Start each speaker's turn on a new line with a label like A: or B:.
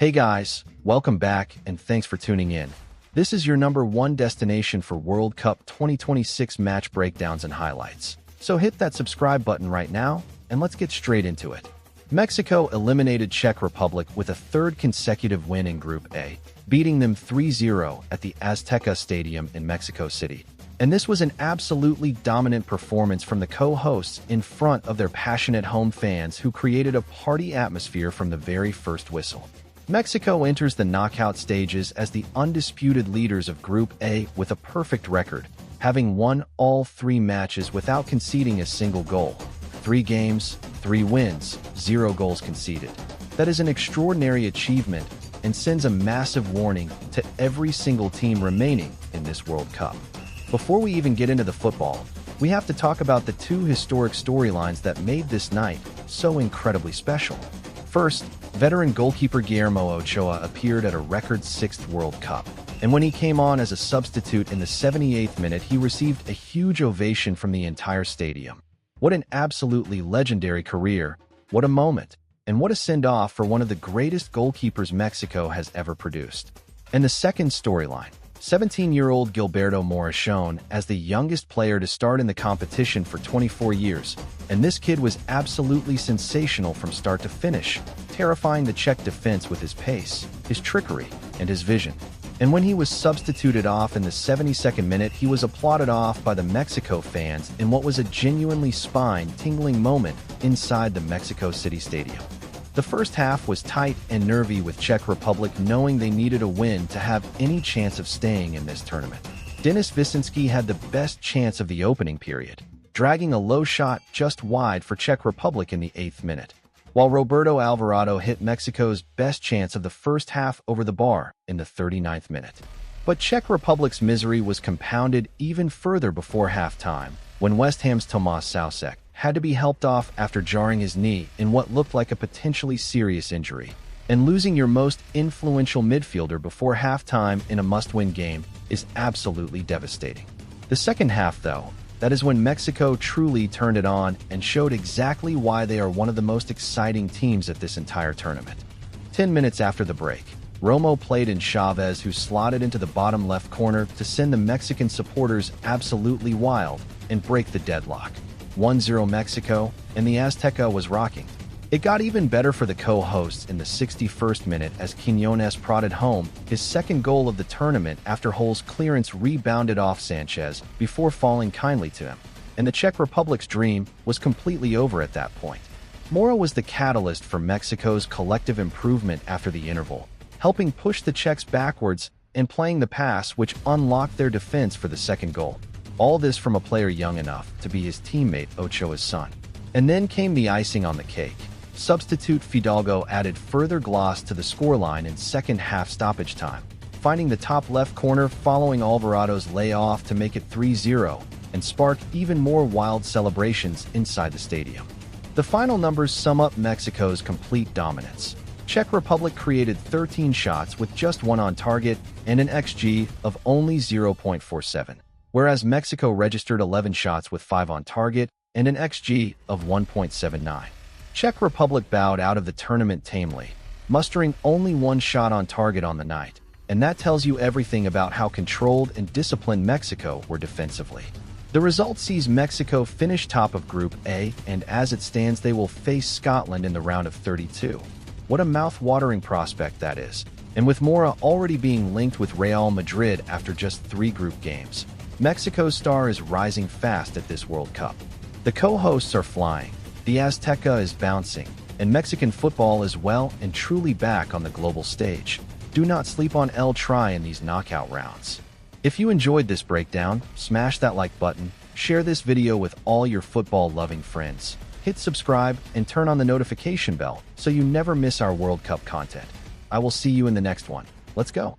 A: Hey guys, welcome back and thanks for tuning in. This is your number one destination for World Cup 2026 match breakdowns and highlights. So hit that subscribe button right now and let's get straight into it. Mexico eliminated Czech Republic with a third consecutive win in Group A, beating them 3-0 at the Azteca Stadium in Mexico City. And this was an absolutely dominant performance from the co-hosts in front of their passionate home fans who created a party atmosphere from the very first whistle. Mexico enters the knockout stages as the undisputed leaders of Group A with a perfect record, having won all three matches without conceding a single goal. 3 games, 3 wins, 0 goals conceded. That is an extraordinary achievement and sends a massive warning to every single team remaining in this World Cup. Before we even get into the football, we have to talk about the 2 historic storylines that made this night so incredibly special. First, veteran goalkeeper Guillermo Ochoa appeared at a record 6th World Cup, and when he came on as a substitute in the 78th minute, he received a huge ovation from the entire stadium. What an absolutely legendary career, what a moment, and what a send-off for one of the greatest goalkeepers Mexico has ever produced. And the second storyline, 17-year-old Gilberto Mora shown as the youngest player to start in the competition for 24 years, and this kid was absolutely sensational from start to finish, terrifying the Czech defense with his pace, his trickery, and his vision. And when he was substituted off in the 72nd minute, he was applauded off by the Mexico fans in what was a genuinely spine-tingling moment inside the Mexico City Stadium. The first half was tight and nervy with Czech Republic knowing they needed a win to have any chance of staying in this tournament. Denis Vyšinský had the best chance of the opening period, dragging a low shot just wide for Czech Republic in the 8th minute, while Roberto Alvarado hit Mexico's best chance of the first half over the bar in the 39th minute. But Czech Republic's misery was compounded even further before halftime, when West Ham's Tomáš Souček had to be helped off after jarring his knee in what looked like a potentially serious injury. And losing your most influential midfielder before halftime in a must-win game is absolutely devastating. The second half, though, that is when Mexico truly turned it on and showed exactly why they are one of the most exciting teams at this entire tournament. 10 minutes after the break, Romo played in Chavez, who slotted into the bottom left corner to send the Mexican supporters absolutely wild and break the deadlock. 1-0 Mexico, and the Azteca was rocking. It got even better for the co-hosts in the 61st minute as Quiñones prodded home his second goal of the tournament after Hull's clearance rebounded off Sanchez before falling kindly to him. And the Czech Republic's dream was completely over at that point. Mora was the catalyst for Mexico's collective improvement after the interval, helping push the Czechs backwards and playing the pass which unlocked their defense for the second goal. All this from a player young enough to be his teammate Ochoa's son. And then came the icing on the cake. Substitute Fidalgo added further gloss to the scoreline in second half stoppage time, finding the top left corner following Alvarado's layoff to make it 3-0 and spark even more wild celebrations inside the stadium. The final numbers sum up Mexico's complete dominance. Czech Republic created 13 shots with just 1 on target and an XG of only 0.47. Whereas Mexico registered 11 shots with 5 on target and an XG of 1.79. Czech Republic bowed out of the tournament tamely, mustering only 1 shot on target on the night, and that tells you everything about how controlled and disciplined Mexico were defensively. The result sees Mexico finish top of Group A, and as it stands, they will face Scotland in the round of 32. What a mouth-watering prospect that is, and with Mora already being linked with Real Madrid after just 3 group games. Mexico's star is rising fast at this World Cup. The co-hosts are flying, the Azteca is bouncing, and Mexican football is well and truly back on the global stage. Do not sleep on El Tri in these knockout rounds. If you enjoyed this breakdown, smash that like button, share this video with all your football-loving friends, hit subscribe, and turn on the notification bell so you never miss our World Cup content. I will see you in the next one. Let's go.